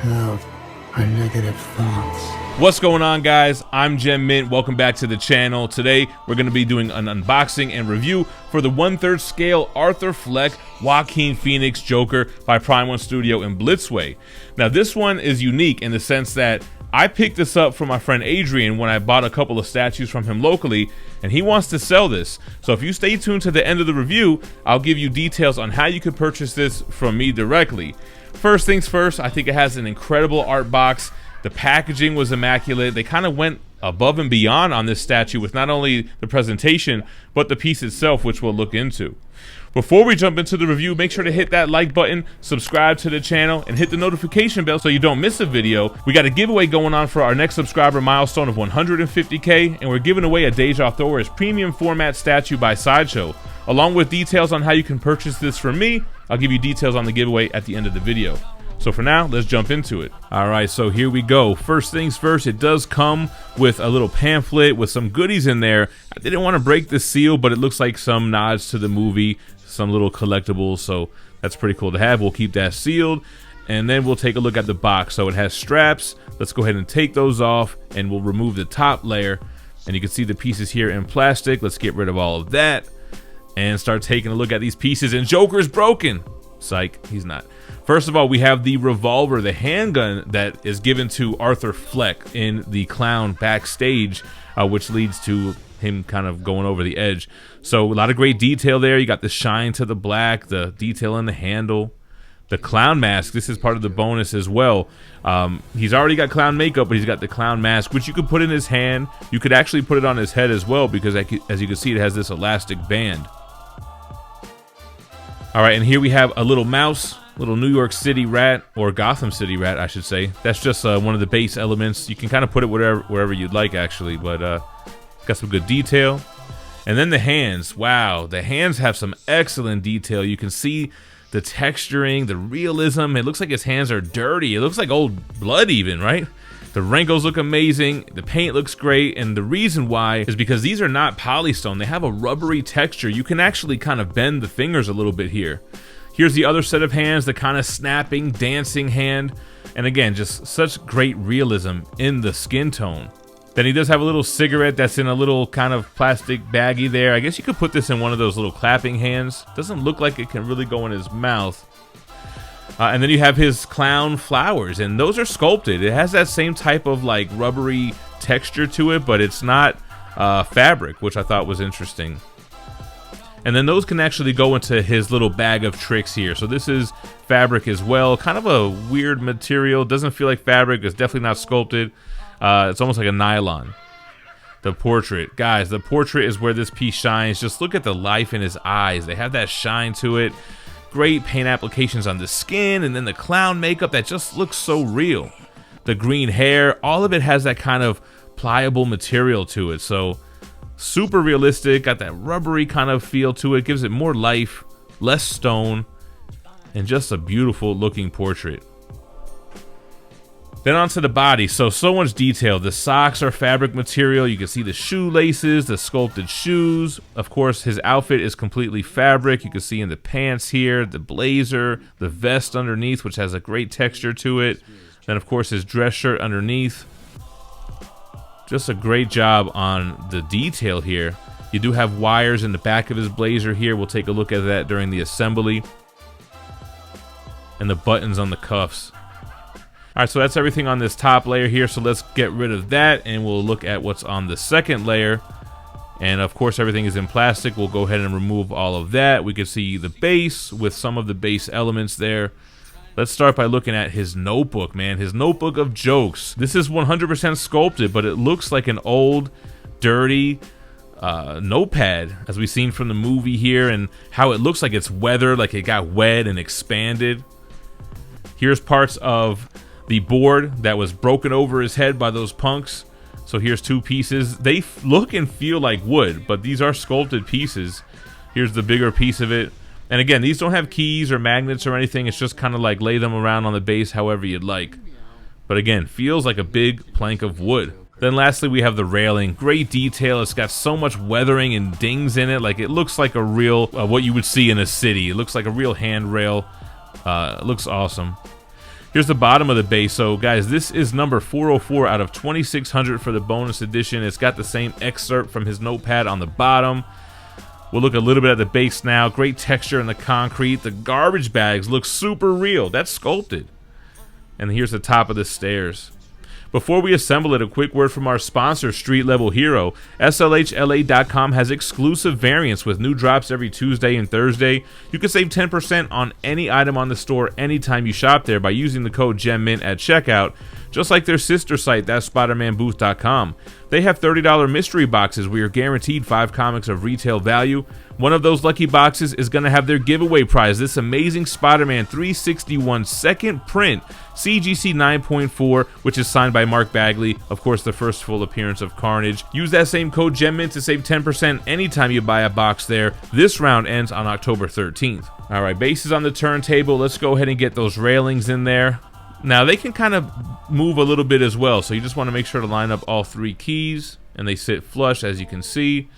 Doubt are negative thoughts. What's going on, guys? I'm GemMint. Welcome back to the channel. Today we're going to be doing an unboxing and review for the 1/3 scale Arthur Fleck Joaquin Phoenix Joker by Prime One Studio in Blitzway. Now this one is unique in the sense that I picked this up from my friend Adrian when I bought a couple of statues from him locally, and he wants to sell this. So if you stay tuned to the end of the review, I'll give you details on how you can purchase this from me directly. First things first, I think it has an incredible art box. The packaging was immaculate. They kind of went above and beyond on this statue with not only the presentation, but the piece itself, which we'll look into. Before we jump into the review, make sure to hit that like button, subscribe to the channel, and hit the notification bell so you don't miss a video. We got a giveaway going on for our next subscriber milestone of 150K, and we're giving away a Deja Thor's premium format statue by Sideshow. Along with details on how you can purchase this from me, I'll give you details on the giveaway at the end of the video. So for now, let's jump into it. All right, so here we go. First things first, it does come with a little pamphlet with some goodies in there. I didn't want to break the seal, but it looks like some nods to the movie, some little collectibles, so that's pretty cool to have. We'll keep that sealed, and then we'll take a look at the box. So it has straps. Let's go ahead and take those off, and we'll remove the top layer. And you can see the pieces here in plastic. Let's get rid of all of that and start taking a look at these pieces. And Joker's broken. Psych, he's not. First of all, we have the revolver, the handgun that is given to Arthur Fleck in the clown backstage, which leads to him kind of going over the edge. So a lot of great detail there. You got the shine to the black, the detail in the handle, the clown mask. This is part of the bonus as well. He's already got clown makeup, but he's got the clown mask, which you could put in his hand. You could actually put it on his head as well, because as you can see, it has this elastic band. All right, and here we have a little mouse, little New York City rat, or Gotham City rat, I should say. That's just one of the base elements. You can kind of put it wherever you'd like, actually, but got some good detail. And then the hands. Wow, the hands have some excellent detail. You can see the texturing, the realism. It looks like his hands are dirty. It looks like old blood even, right? The wrinkles look amazing, the paint looks great, and the reason why is because these are not polystone. They have a rubbery texture. You can actually kind of bend the fingers a little bit here. Here's the other set of hands, the kind of snapping, dancing hand. And again, just such great realism in the skin tone. Then he does have a little cigarette that's in a little kind of plastic baggie there. I guess you could put this in one of those little clapping hands. Doesn't look like it can really go in his mouth. And then you have his clown flowers, and those are sculpted. It has that same type of like rubbery texture to it, but it's not fabric, which I thought was interesting. And then those can actually go into his little bag of tricks here. So this is fabric as well, kind of a weird material. Doesn't feel like fabric. It's definitely not sculpted. It's almost like a nylon. The portrait, guys, the portrait is where this piece shines. Just look at the life in his eyes. They have that shine to it. Great paint applications on the skin, and then the clown makeup that just looks so real. The green hair, all of it has that kind of pliable material to it. So super realistic, got that rubbery kind of feel to it, gives it more life, less stone, and just a beautiful looking portrait. Then onto the body. So much detail. The socks are fabric material. You can see the shoelaces, the sculpted shoes. Of course, his outfit is completely fabric. You can see in the pants here, the blazer, the vest underneath, which has a great texture to it. Then, of course, his dress shirt underneath. Just a great job on the detail here. You do have wires in the back of his blazer here. We'll take a look at that during the assembly. And the buttons on the cuffs. All right, so that's everything on this top layer here. So let's get rid of that, and we'll look at what's on the second layer. And of course, everything is in plastic. We'll go ahead and remove all of that. We can see the base with some of the base elements there. Let's start by looking at his notebook, man. His notebook of jokes. This is 100% sculpted, but it looks like an old, dirty notepad, as we've seen from the movie here, and how it looks like it's weathered, like it got wet and expanded. Here's parts of the board that was broken over his head by those punks. So here's two pieces. They look and feel like wood, but these are sculpted pieces. Here's the bigger piece of it. And again, these don't have keys or magnets or anything. It's just kind of like lay them around on the base however you'd like. But again, feels like a big plank of wood. Then lastly, we have the railing. Great detail. It's got so much weathering and dings in it. Like it looks like a real, what you would see in a city. It looks like a real handrail. It looks awesome. Here's the bottom of the base. So guys, this is number 404 out of 2600 for the bonus edition. It's got the same excerpt from his notepad on the bottom. We'll look a little bit at the base now. Great texture in the concrete. The garbage bags look super real. That's sculpted. And here's the top of the stairs. Before we assemble it, a quick word from our sponsor, Street Level Hero. SLHLA.com has exclusive variants with new drops every Tuesday and Thursday. You can save 10% on any item on the store anytime you shop there by using the code GemMint at checkout, just like their sister site, THATSPIDERMANBOOTH.com. They have $30 mystery boxes where you're guaranteed 5 comics of retail value. One of those lucky boxes is going to have their giveaway prize, this amazing Spider-Man 361 second print CGC 9.4, which is signed by Mark Bagley, of course the first full appearance of Carnage. Use that same code GemMint to save 10% anytime you buy a box there. This round ends on October 13th. Alright, base is on the turntable. Let's go ahead and get those railings in there. Now they can kind of move a little bit as well, so you just want to make sure to line up all 3 keys, and they sit flush as you can see.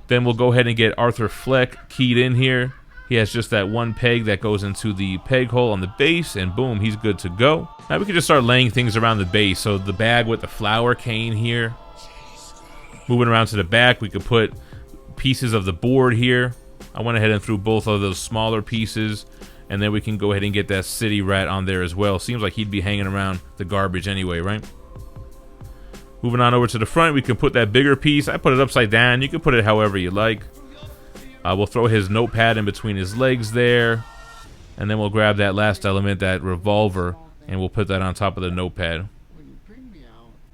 Then we'll go ahead and get Arthur Fleck keyed in here. He has just that one peg that goes into the peg hole on the base, and boom, he's good to go. Now we can just start laying things around the base. So the bag with the flower cane here. Moving around to the back, we could put pieces of the board here. I went ahead and threw both of those smaller pieces, and then we can go ahead and get that city rat on there as well. Seems like he'd be hanging around the garbage anyway, right? Moving on over to the front, we can put that bigger piece. I put it upside down. You can put it however you like. We'll throw his notepad in between his legs there. And then we'll grab that last element, that revolver, and we'll put that on top of the notepad.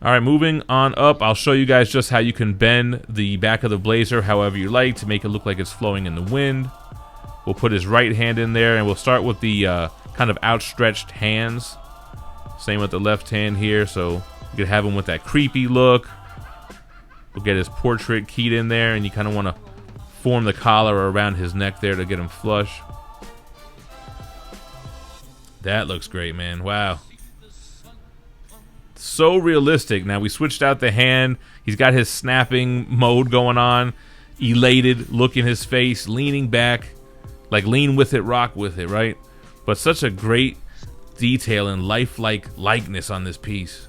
Alright, moving on up, I'll show you guys just how you can bend the back of the blazer however you like to make it look like it's flowing in the wind. We'll put his right hand in there, and we'll start with the kind of outstretched hands. Same with the left hand here, so you can have him with that creepy look. We'll get his portrait keyed in there, and you kind of want to form the collar around his neck there to get him flush. That looks great, man. Wow. So realistic. Now we switched out the hand. He's got his snapping mode going on. Elated look in his face, leaning back. Like lean with it, rock with it, right? But such a great detail and lifelike likeness on this piece.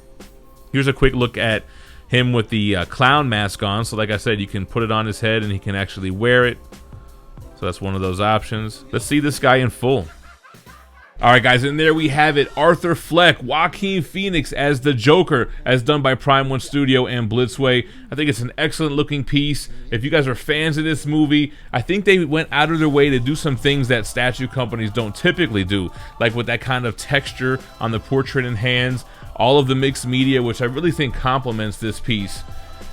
Here's a quick look at him with the clown mask on. So like I said, you can put it on his head and he can actually wear it. So that's one of those options. Let's see this guy in full. Alright guys, and there we have it. Arthur Fleck, Joaquin Phoenix as the Joker, as done by Prime 1 Studio and Blitzway. I think it's an excellent looking piece. If you guys are fans of this movie, I think they went out of their way to do some things that statue companies don't typically do. Like with that kind of texture on the portrait and hands. All of the mixed media, which I really think complements this piece.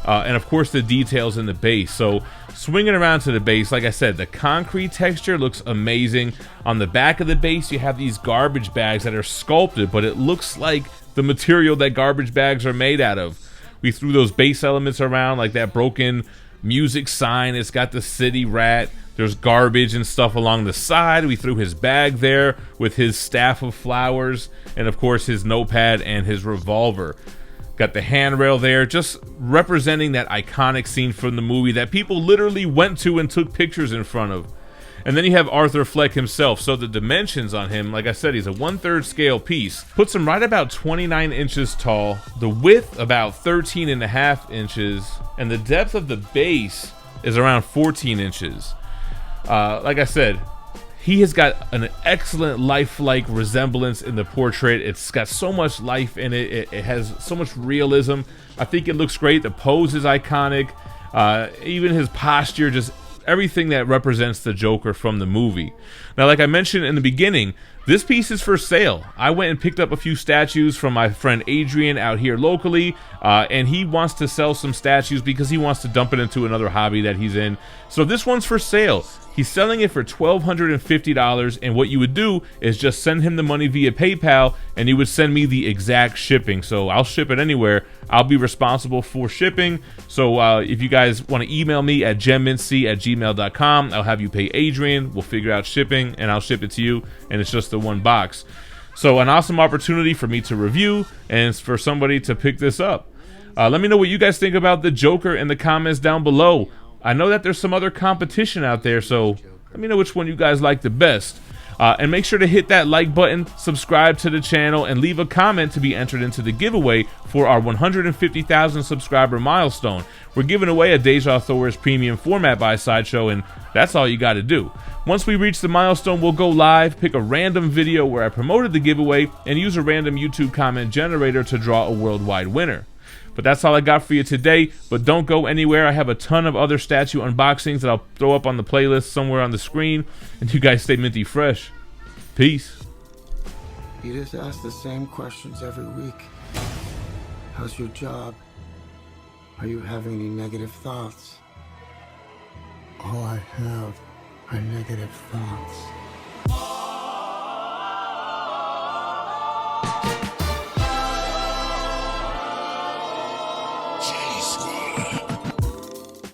And of course the details in the base. So swinging around to the base, like I said, the concrete texture looks amazing. On the back of the base you have these garbage bags that are sculpted, but it looks like the material that garbage bags are made out of. We threw those base elements around, like that broken music sign. It's got the city rat. There's garbage and stuff along the side. We threw his bag there with his staff of flowers, and of course his notepad and his revolver. Got the handrail there, just representing that iconic scene from the movie that people literally went to and took pictures in front of. And then you have Arthur Fleck himself. So the dimensions on him, like I said, he's a 1/3 scale piece. Puts him right about 29 inches tall. The width about 13.5 inches. And the depth of the base is around 14 inches. Like I said, he has got an excellent lifelike resemblance in the portrait. It's got so much life in it. It has so much realism. I think it looks great. The pose is iconic. Even his posture, just everything that represents the Joker from the movie. Now, like I mentioned in the beginning, this piece is for sale. I went and picked up a few statues from my friend Adrian out here locally, and he wants to sell some statues because he wants to dump it into another hobby that he's in. So this one's for sale. He's selling it for $1,250, and what you would do is just send him the money via PayPal, and he would send me the exact shipping. So I'll ship it anywhere. I'll be responsible for shipping. So if you guys want to email me at GemMintC@gmail.com, I'll have you pay Adrian. We'll figure out shipping, and I'll ship it to you, and it's just the one box. So an awesome opportunity for me to review and for somebody to pick this up. Let me know what you guys think about the Joker in the comments down below. I know that there's some other competition out there, so let me know which one you guys like the best. And make sure to hit that like button, subscribe to the channel, and leave a comment to be entered into the giveaway for our 150,000 subscriber milestone. We're giving away a Deja Thor's premium format by Sideshow, and that's all you got to do. Once we reach the milestone, we'll go live, pick a random video where I promoted the giveaway, and use a random YouTube comment generator to draw a worldwide winner. But that's all I got for you today. But don't go anywhere. I have a ton of other statue unboxings that I'll throw up on the playlist somewhere on the screen. And you guys stay minty fresh. Peace. You just ask the same questions every week. How's your job? Are you having any negative thoughts? All I have are negative thoughts.